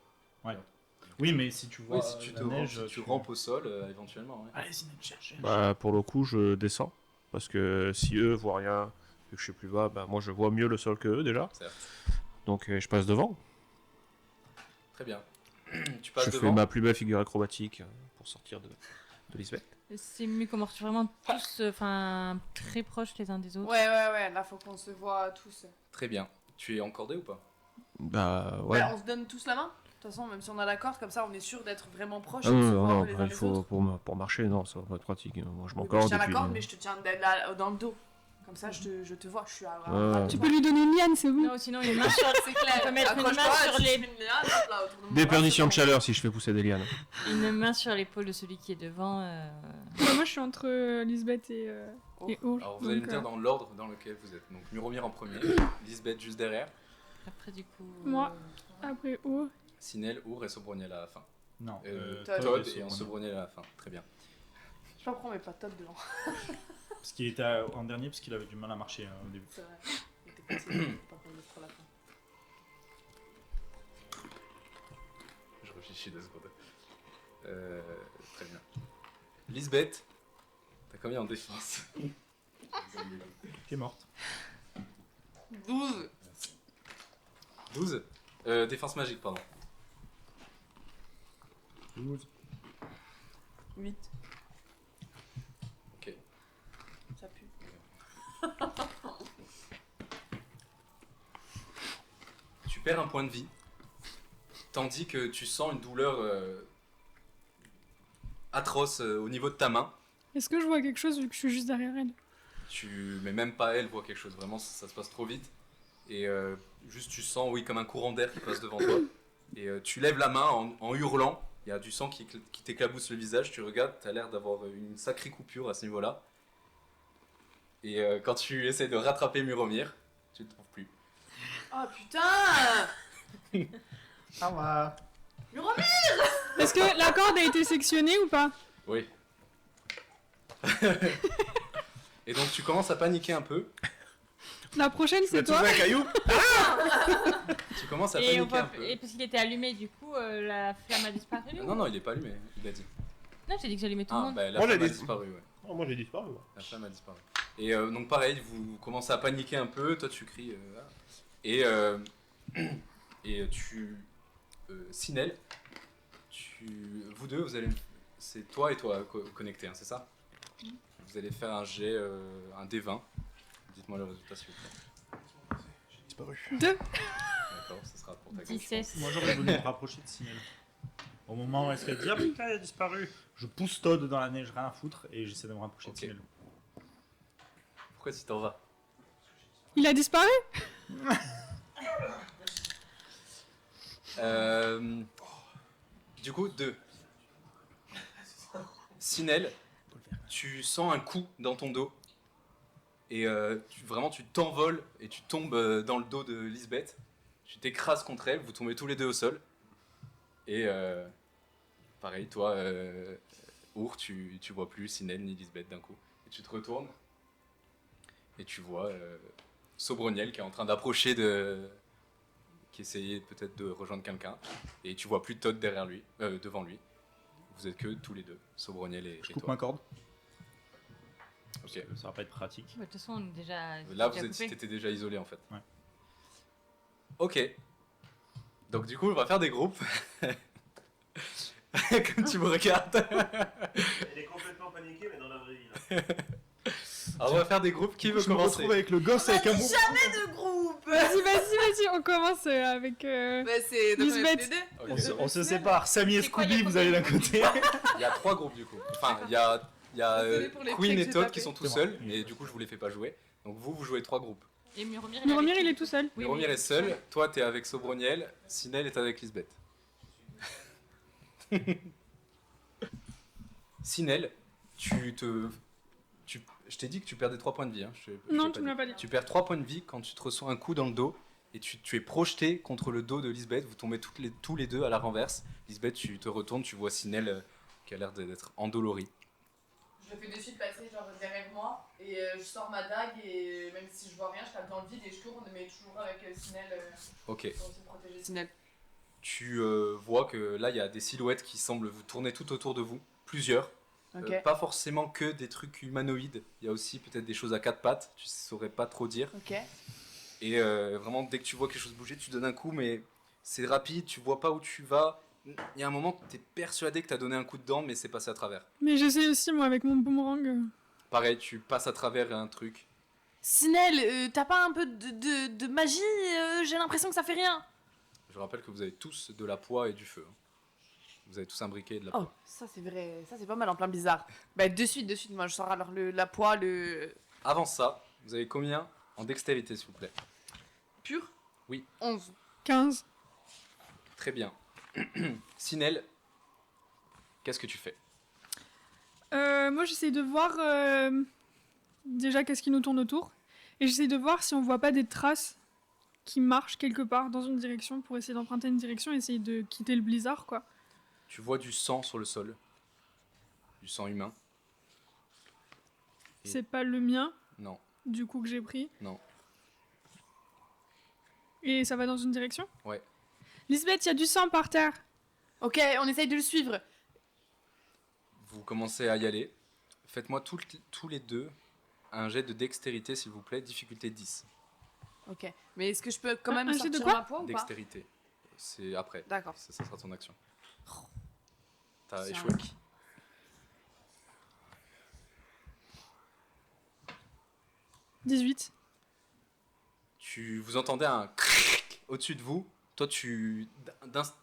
Oui, mais si tu vois Oui, si tu la te neige, si tu rampes au sol, éventuellement. Ouais. Allez, Sinel, cherche. Bah pour le coup, je descends parce que si eux voient rien, vu que je suis plus bas, bah moi je vois mieux le sol que eux déjà. Certes. Donc je passe devant. Très bien. Tu passes Je fais devant. ma plus belle figure acrobatique pour sortir de Lisbeth. C'est mieux qu'on marche vraiment tous très proches les uns des autres. Ouais. Là, faut qu'on se voit tous. Très bien. Tu es encordé ou pas? Bah ouais. Ouais, on se donne tous la main. De toute façon, même si on a la corde, comme ça, on est sûr d'être vraiment proches. Ah et de non, se non, voir non, les uns après, il les faut autres. pour marcher, non, ça va pas être pratique. Moi je Oui, m'encorde je tiens et la puis. corde, mais je te tiens dans le dos. Comme ça, je te vois, je suis à... Tu peux lui donner une liane, c'est bon. Non, sinon une main sur... C'est clair. On peut mettre une main Accroche-toi, sur tu les... fais une liane, hop là, autour de mon bras, Déperdition c'est de chaleur si je fais pousser des lianes. Une main sur l'épaule de celui qui est devant. Bah, moi, je suis entre Lisbeth et Our. Alors vous allez me donc, dire dans l'ordre dans lequel vous êtes. Donc Muromir en premier, Lisbeth juste derrière, Après, du coup. Moi. Après Our. Sinel, Our et Sobroniel à la fin. Non. Todd Todd et en Sobroniel à la fin. Très bien. Je sais pas pourquoi on met pas Todd devant. Parce qu'il était en dernier, parce qu'il avait du mal à marcher au début. C'est vrai. Il était fatigué, faut pas qu'on le mette pour la fin. Je réfléchis 2 secondes. Très bien. Lisbeth, t'as combien en défense? Qui est morte. 12. 12. Défense magique, pardon. 12. 8. Ok. Ça pue. Tu perds un point de vie, tandis que tu sens une douleur atroce au niveau de ta main. Est-ce que je vois quelque chose vu que je suis juste derrière elle? Mais même pas elle voit quelque chose, vraiment ça se passe trop vite. Et juste tu sens, oui, comme un courant d'air qui passe devant toi. Et tu lèves la main en hurlant, il y a du sang qui t'éclabousse le visage, tu regardes, t'as l'air d'avoir une sacrée coupure à ce niveau-là. Et quand tu essaies de rattraper Muromir, tu ne le trouves plus. Oh putain. Ça va. Est-ce que la corde a été sectionnée ou pas? Oui. Et donc tu commences à paniquer un peu. La prochaine, c'est toi? un caillou. Tu commences à Et, paniquer un peu. et parce qu'il était allumé, du coup, la flamme a disparu. Non, il est pas allumé, il a dit. Non, j'ai dit que j'allumais tout le Ah, monde. bah la Moi, j'ai flamme a dit- disparu, ouais. Oh, moi j'ai disparu. Moi. La flamme a disparu. Et donc pareil, vous commencez à paniquer un peu, toi tu cries. Ah. Et, Sinel, vous deux, vous allez... C'est toi et toi connectés, hein, c'est ça? Vous allez faire un jet, un D20. Dites-moi le résultat s'il vous plaît. J'ai disparu. 2. D'accord, ça sera pour ta gauche. 17. Moi j'aurais voulu me rapprocher de Sinel. Au moment où est-ce qu'elle dit ah putain il a disparu, je pousse Todd dans la neige, rien à foutre, et j'essaie de me rapprocher Ok. de Sinel. Pourquoi tu t'en vas? Il a disparu? Du coup, 2. Sinel, tu sens un coup dans ton dos et vraiment tu t'envoles et tu tombes dans le dos de Lisbeth. Tu t'écrases contre elle, vous tombez tous les deux au sol. Et pareil, toi, Our, tu vois plus Sinel ni Lisbeth d'un coup. Et tu te retournes et tu vois Sobroniel qui est en train d'approcher qui essayait peut-être de rejoindre quelqu'un. Et tu vois plus Todd derrière lui, devant lui. Vous êtes que tous les deux, Sobroniel et Je coupe toi. ma corde. Ok. Ça va pas être pratique. De toute façon, on est déjà. Là, déjà coupé. t'étais déjà isolé en fait. Ouais. Ok. Donc du coup, on va faire des groupes. Comme tu me regardes. Elle est complètement paniquée, mais dans la vraie vie. Là. Alors, on va faire des groupes. Qui veut Je me commencer? retrouve avec le gosse avec un bouc. De groupe. Vas-y, on commence avec... Bah c'est donc on est Lisbeth. tous les deux. Ok. On se sépare, Samy et C'est quoi, Scooby, les vous allez d'un côté. Il y a 3 groupes du coup. Enfin, il y a Désolé pour les Queen pieds et que Todd j'ai qui sont tapés. tout C'est seuls. bon. Et du coup, je vous les fais pas jouer. Donc vous jouez 3 groupes. Et Muromir, Muromir, il est tout seul. Oui, Muromir oui. est seul. Toi, t'es avec Sobroniel. Sinel est avec Lisbeth. Sinel, je t'ai dit que tu perdais 3 points de vie. Hein. Non, t'ai tu me l'as pas dit. Tu perds 3 points de vie quand tu te reçois un coup dans le dos et tu es projeté contre le dos de Lisbeth. Vous tombez tous les deux à la renverse. Lisbeth, tu te retournes, tu vois Sinel qui a l'air d'être endolori. Je le fais de suite passer genre derrière moi et je sors ma dague et même si je vois rien, je tape dans le vide et je tourne mais toujours avec Sinel Ok. pour essayer de protéger Sinel. Tu vois que là, il y a des silhouettes qui semblent vous tourner tout autour de vous. Plusieurs. Ok. Pas forcément que des trucs humanoïdes. Il y a aussi peut-être des choses à 4 pattes. Tu saurais pas trop dire. Ok. Et vraiment, dès que tu vois quelque chose bouger, tu donnes un coup, mais c'est rapide, tu vois pas où tu vas. Il y a un moment, tu es persuadé que tu as donné un coup de dent, mais c'est passé à travers. Mais j'essaie aussi, moi, avec mon boomerang. Pareil, tu passes à travers un truc. Sinel, t'as pas un peu de magie? J'ai l'impression que ça fait rien. Je rappelle que vous avez tous de la poix et du feu. hein. Vous avez tous un briquet et de la Oh, poix. ça c'est vrai, ça c'est pas mal en plein bizarre. Bah de suite, moi je sors alors la poêle, Avant ça, Vous avez combien en dextérité, s'il vous plaît? Pur Oui. 11. 15. Très bien. Sinel, qu'est-ce que tu fais? Moi, j'essaie de voir déjà qu'est-ce qui nous tourne autour. Et j'essaie de voir si on voit pas des traces qui marchent quelque part dans une direction pour essayer d'emprunter une direction et essayer de quitter le blizzard, quoi. Tu vois du sang sur le sol. Du sang humain. Et- C'est pas le mien, Non, du coup, que j'ai pris. non. Et ça va dans une direction? Ouais. Lisbeth, il y a du sang par terre. Ok, on essaye de le suivre. Vous commencez à y aller. Faites-moi tous les deux un jet de dextérité, s'il vous plaît. Difficulté 10. Ok. Mais est-ce que je peux quand même Un jet de sortir quoi ma poids ou pas? Dextérité. C'est après. D'accord. Ça sera ton action. T'as C'est échoué. un- 18. Vous entendez un cric au-dessus de vous. Toi,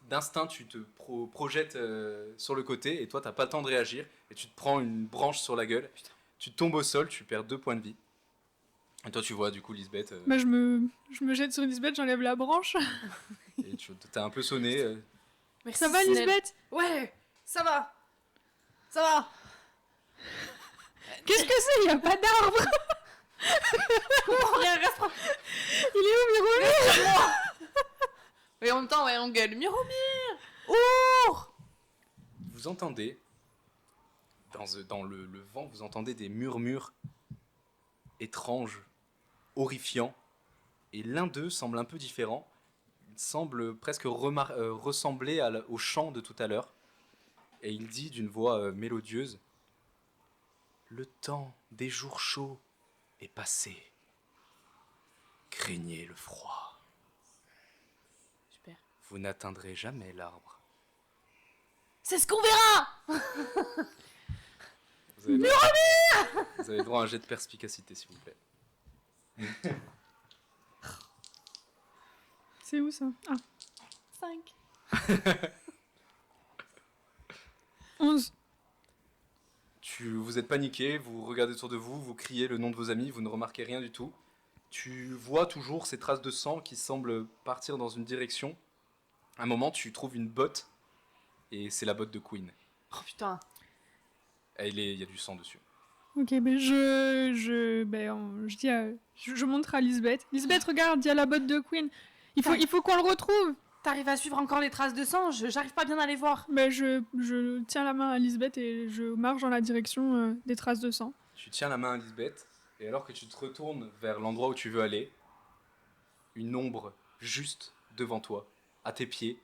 d'instinct, tu te projettes sur le côté et toi, t'as pas le temps de réagir et tu te prends une branche sur la gueule. Tu tombes au sol, tu perds 2 points de vie. Et toi, tu vois du coup Lisbeth Bah, je me jette sur Lisbeth, j'enlève la branche. et t'as un peu sonné. Merci, Ça va, Sinel. Lisbeth? Ouais, ça va. Ça va. Qu'est-ce que c'est? Il y a pas d'arbre. Rien, reste. Il est où, Mirou? Et en même temps, ouais, on gueule. Miromir. Vous entendez dans le vent, vous entendez des murmures étranges, horrifiants, et l'un d'eux semble un peu différent. Il semble presque ressembler au chant de tout à l'heure. Et il dit d'une voix mélodieuse: le temps des jours chauds est passé. Craignez le froid. Super. Vous n'atteindrez jamais l'arbre. C'est ce qu'on verra. Vous avez droit à un jet de perspicacité, s'il vous plaît. C'est où ça? Ah, 5. 11. Vous êtes paniqué, vous regardez autour de vous, vous criez le nom de vos amis, vous ne remarquez rien du tout. Tu vois toujours ces traces de sang qui semblent partir dans une direction. À un moment, tu trouves une botte, et c'est la botte de Queen. Oh putain. Il y a du sang dessus. Ok, ben je dis je montre à Lisbeth. Lisbeth, regarde, il y a la botte de Queen. Il faut qu'on le retrouve. T'arrives à suivre encore les traces de sang? J'arrive pas bien à les voir. Ben je tiens la main à Lisbeth et je marche dans la direction des traces de sang. Tu tiens la main à Lisbeth, et alors que tu te retournes vers l'endroit où tu veux aller, une ombre juste devant toi, à tes pieds,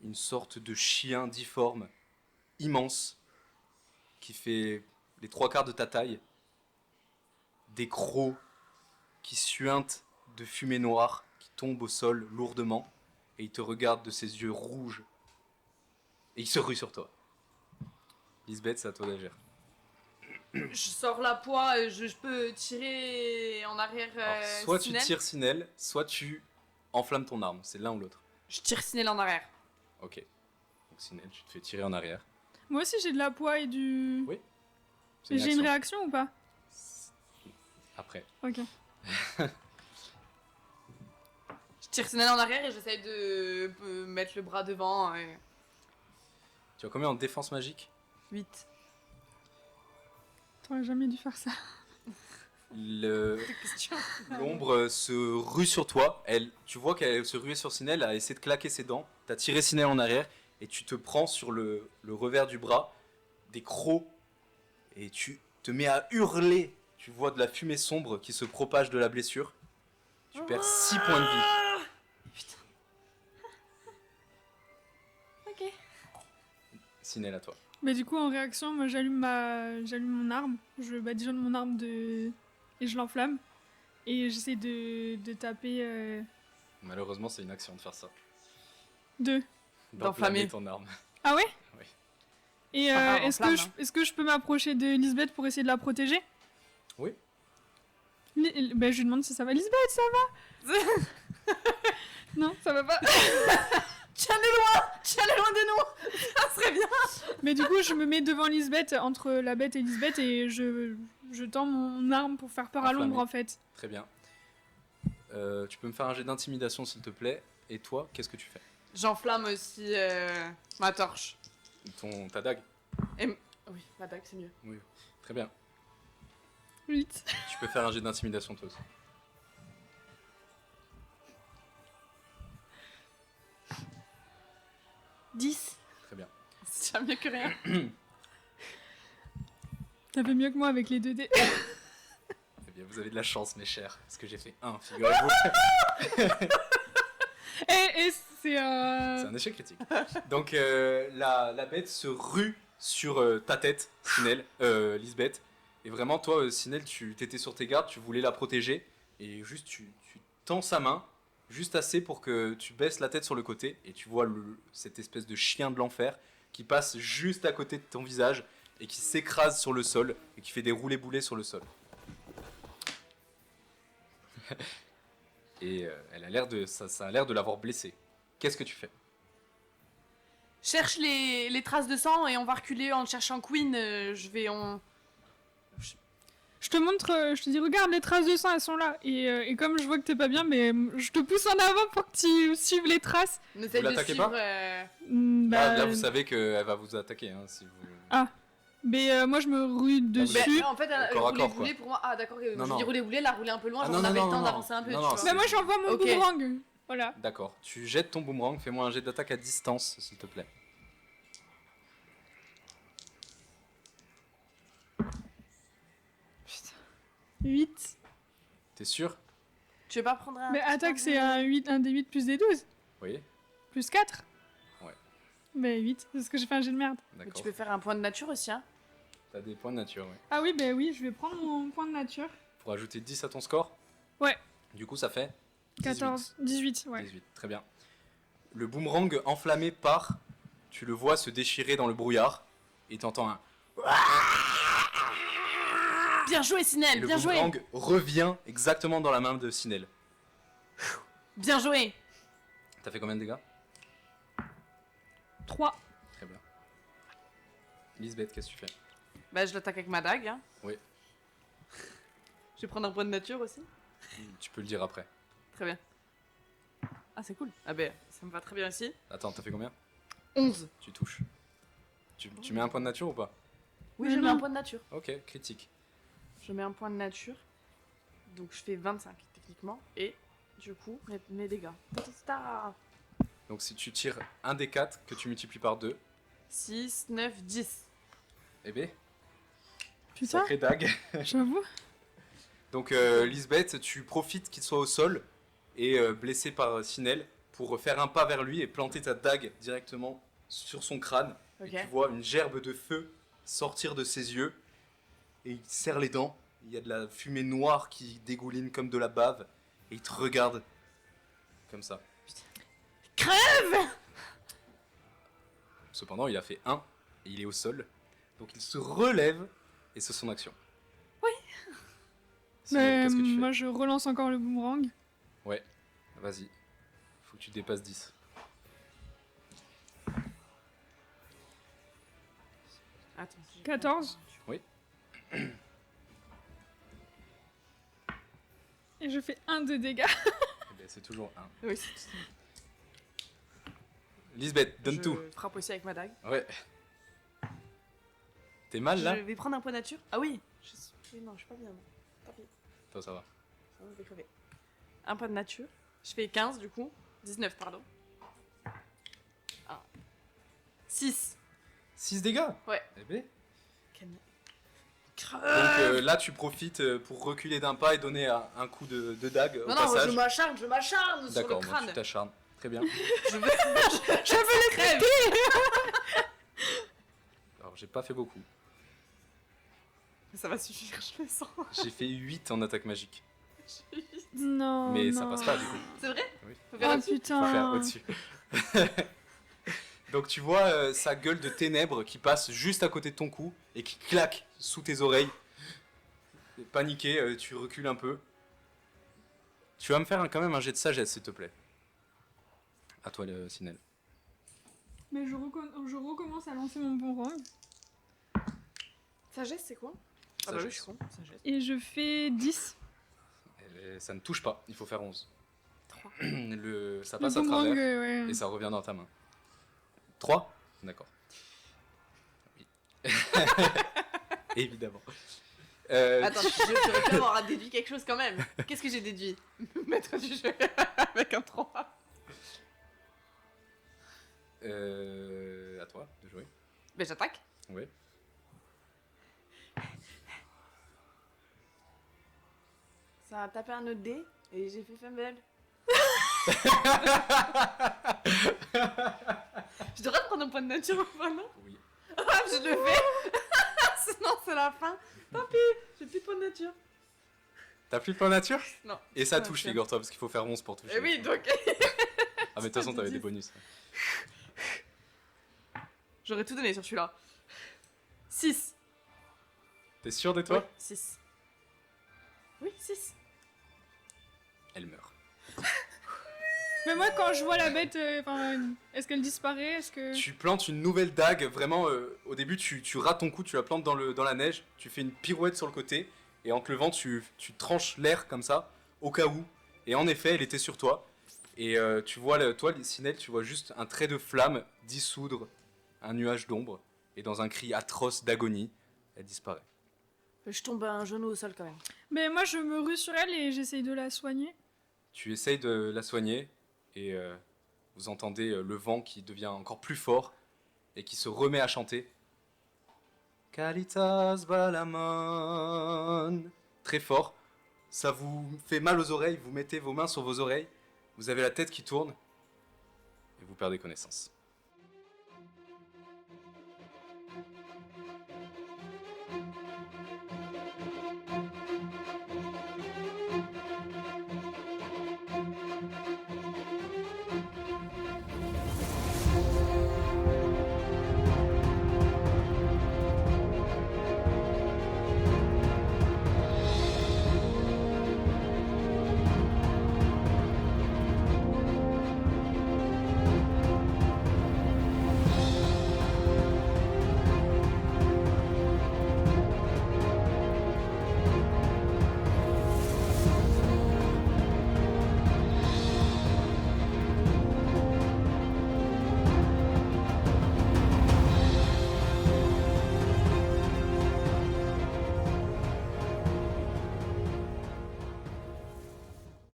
une sorte de chien difforme, immense, qui fait les 3/4 de ta taille, des crocs qui suintent de fumée noire, qui tombent au sol lourdement, et il te regarde de ses yeux rouges, et il se rue sur toi. Lisbeth, c'est à toi d'agir. Je sors la poix et je peux tirer en arrière. Alors, soit Sinel. tu tires Sinel, soit tu enflammes ton arme, c'est l'un ou l'autre. Je tire Sinel en arrière. Ok. Donc Sinel, tu te fais tirer en arrière. Moi aussi j'ai de la poix et du... Oui. C'est Et une j'ai une action. réaction ou pas? Après. Ok. Je tire Sinel en arrière et j'essaye de mettre le bras devant. Tu as combien en défense magique? 8. T'aurais jamais dû faire ça. L'ombre se rue sur toi. Tu vois qu'elle se ruait sur Sinel, elle a essayé de claquer ses dents. T'as tiré Sinel en arrière et tu te prends sur le revers du bras des crocs et tu te mets à hurler. Tu vois de la fumée sombre qui se propage de la blessure. Tu perds 6 points de vie. Putain. Ok. Sinel, à toi. Mais du coup en réaction, moi j'allume mon arme. Je badigeonne mon arme et je l'enflamme. Et j'essaie de taper Malheureusement, c'est une action de faire ça. 2. D'enflammer. ton arme. Ah ouais? Oui. Et Ça part en flamme, hein. est-ce que je peux m'approcher de Lisbeth pour essayer de la protéger? Oui. Ben, je lui demande si ça va. Lisbeth, ça va? Non, ça va pas. Tiens-les loin de nous. Ça serait bien. Mais du coup, je me mets devant Lisbeth, entre la bête et Lisbeth, et je je tends mon arme pour faire peur à Enflammé. l'ombre en fait. Très bien. Tu peux me faire un jet d'intimidation s'il te plaît. Et toi, qu'est-ce que tu fais? J'enflamme aussi ma torche. Ta dague? Oui, ma dague, c'est mieux. Oui. Très bien. 8. Tu peux faire un jet d'intimidation toi aussi. 10. Très bien. C'est déjà mieux que rien. T'as fait mieux que moi avec les 2 dés. Eh bien, vous avez de la chance, mes chers. Parce que j'ai fait 1, figurez-vous. Et c'est C'est un échec critique. Donc, la bête se rue sur ta tête, Sinel, Lisbeth. Et vraiment, toi, Sinel, tu t'étais sur tes gardes, tu voulais la protéger. Et juste, tu tends sa main, juste assez pour que tu baisses la tête sur le côté. Et tu vois cette espèce de chien de l'enfer qui passe juste à côté de ton visage et qui s'écrase sur le sol et qui fait des roulés-boulés sur le sol. Et elle a l'air ça a l'air de l'avoir blessé. Qu'est-ce que tu fais? Cherche les traces de sang et on va reculer en cherchant Queen. Je te montre, je te dis, regarde, les traces de sang, elles sont là. Et comme je vois que t'es pas bien, mais je te pousse en avant pour que tu suives les traces. On essaye Vous de l'attaquez suivre. pas Bah, Là, vous savez qu'elle va vous attaquer. Hein, si vous... mais moi, je me rue dessus. En fait, elle Corps à roulait corps, boulet pour moi. Ah, d'accord, Non, je non. dis rouler boulet, elle a roulé un peu loin, Ah, genre non, on non, avait non, le temps non. d'avancer un peu. Non, tu non, vois. c'est- Bah, moi, j'envoie mon Ok. boomerang. Voilà. D'accord. Tu jettes ton boomerang. Fais-moi un jet d'attaque à distance, s'il te plaît. Putain. 8. T'es sûr? Tu veux pas prendre un. Mais attaque, c'est un des 8 plus des 12. Oui. Plus 4. Ouais. Mais 8, parce que j'ai fait un jet de merde. Mais D'accord. tu peux faire un point de nature aussi, hein. T'as des points de nature, ouais. Ah oui, bah oui, je vais prendre mon point de nature. Pour ajouter 10 à ton score? Ouais. Du coup, ça fait 14, 18, ouais. 18. Très bien. Le boomerang enflammé part. Tu le vois se déchirer dans le brouillard. Et t'entends un... Bien joué, Et Sinel, le bien joué. boomerang revient exactement dans la main de Sinel. Bien joué. T'as fait combien de dégâts? 3. Très bien. Lisbeth, qu'est-ce que tu fais? Bah, je l'attaque avec ma dague, hein. Oui. Je vais prendre un point de nature aussi. Tu peux le dire après. Très bien. Ah, c'est cool. Ah, ben, ça me va très bien aussi. Attends, t'as fait combien? 11. Tu touches. Tu mets un point de nature ou pas? Oui, Mais je mets non. un point de nature. Ok, critique. Je mets un point de nature. Donc, je fais 25 techniquement. Et du coup, mes dégâts. Ta-ta-ta. Donc si tu tires un des 4 que tu multiplies par 2, 6, 9, 10. eh bien, Putain, sacré dague. j'avoue. Donc Lisbeth, tu profites qu'il soit au sol et blessé par Sinel pour faire un pas vers lui et planter ta dague directement sur son crâne. Ok. Et tu vois une gerbe de feu sortir de ses yeux et il serre les dents. Il y a de la fumée noire qui dégouline comme de la bave et il te regarde comme ça. Crève! Cependant, il a fait 1 et il est au sol. Donc il se relève et c'est son action. Oui. Sinel, Mais qu'est-ce que tu fais? moi, je relance encore le boomerang. Ouais, vas-y. Faut que tu dépasses 10. Attends. j'ai- 14. Oui. Et je fais 1 de dégâts. Eh ben, c'est toujours 1. Oui, Lisbeth, donne je tout. frappe aussi avec ma dague. Ouais. T'es mal là? Je vais prendre un point de nature. Ah oui. Oui, non, je suis pas bien. Tant pis. Toi, ça va. Ça va, je vais crever. Un point de nature. Je fais 15 du coup. 19, pardon. 6. 6 dégâts? Ouais. Eh ben. Crève. Donc là, tu profites pour reculer d'un pas et donner un coup de dague au Non, non, passage. je m'acharne sur le D'accord, moi, crâne. tu t'acharnes. Très bien. Je veux le crève. Alors, j'ai pas fait beaucoup. Ça va suffire, je le sens. J'ai fait 8 en attaque magique. Non. Mais non. ça passe pas du coup. C'est vrai? Oui. Faut faire Oh là-dessus. Faut faire putain. au-dessus. Donc tu vois sa gueule de ténèbres qui passe juste à côté de ton cou et qui claque sous tes oreilles. Paniqué, tu recules un peu. Tu vas me faire quand même un jet de sagesse, s'il te plaît. À toi, le Sinel. Mais je recommence à lancer mon boomerang. Sagesse, c'est quoi? Ah bah oui, je Sagesse. suis con. Sagesse. Et je fais 10. Ça ne touche pas, il faut faire 11. 3. Ça Le passe à boomerang, travers ouais. et ça revient dans ta main. 3 D'accord. Oui. Évidemment. Attends, j'aurais pu avoir déduit quelque chose quand même. Qu'est-ce que j'ai déduit? Maître du jeu avec un 3. À toi de jouer. Ben j'attaque. Oui. Ça a tapé un autre dé et j'ai fait fumble. Je devrais prendre un point de nature ou pas, non? Oui. Ah, je le fais. Sinon c'est la fin. Tant pis, j'ai plus de point de nature. T'as plus de point nature? Non. Et ça Ah, touche, tiens. figure-toi, parce qu'il faut faire 11 pour toucher. Eh oui, donc Ah, mais de toute façon, t'avais des bonus. j'aurais tout donné sur celui-là. 6. T'es sûr de toi? Oui, 6. Oui, 6. Elle meurt. Mais moi, quand je vois la bête, est-ce qu'elle disparaît? Est-ce que... Tu plantes une nouvelle dague, vraiment, au début, tu rates ton coup, tu la plantes dans la neige, tu fais une pirouette sur le côté, et en te levant, tu tranches l'air comme ça, au cas où. Et en effet, elle était sur toi. Et tu vois, toi, Sinel, tu vois juste un trait de flamme dissoudre un nuage d'ombre. Et dans un cri atroce d'agonie, elle disparaît. Je tombe un genou au sol quand même. Mais moi, je me rue sur elle et j'essaye de la soigner. Tu essayes de la soigner, et vous entendez le vent qui devient encore plus fort, et qui se remet à chanter. Kalitas Balamon. Très fort. Ça vous fait mal aux oreilles, vous mettez vos mains sur vos oreilles, vous avez la tête qui tourne, et vous perdez connaissance.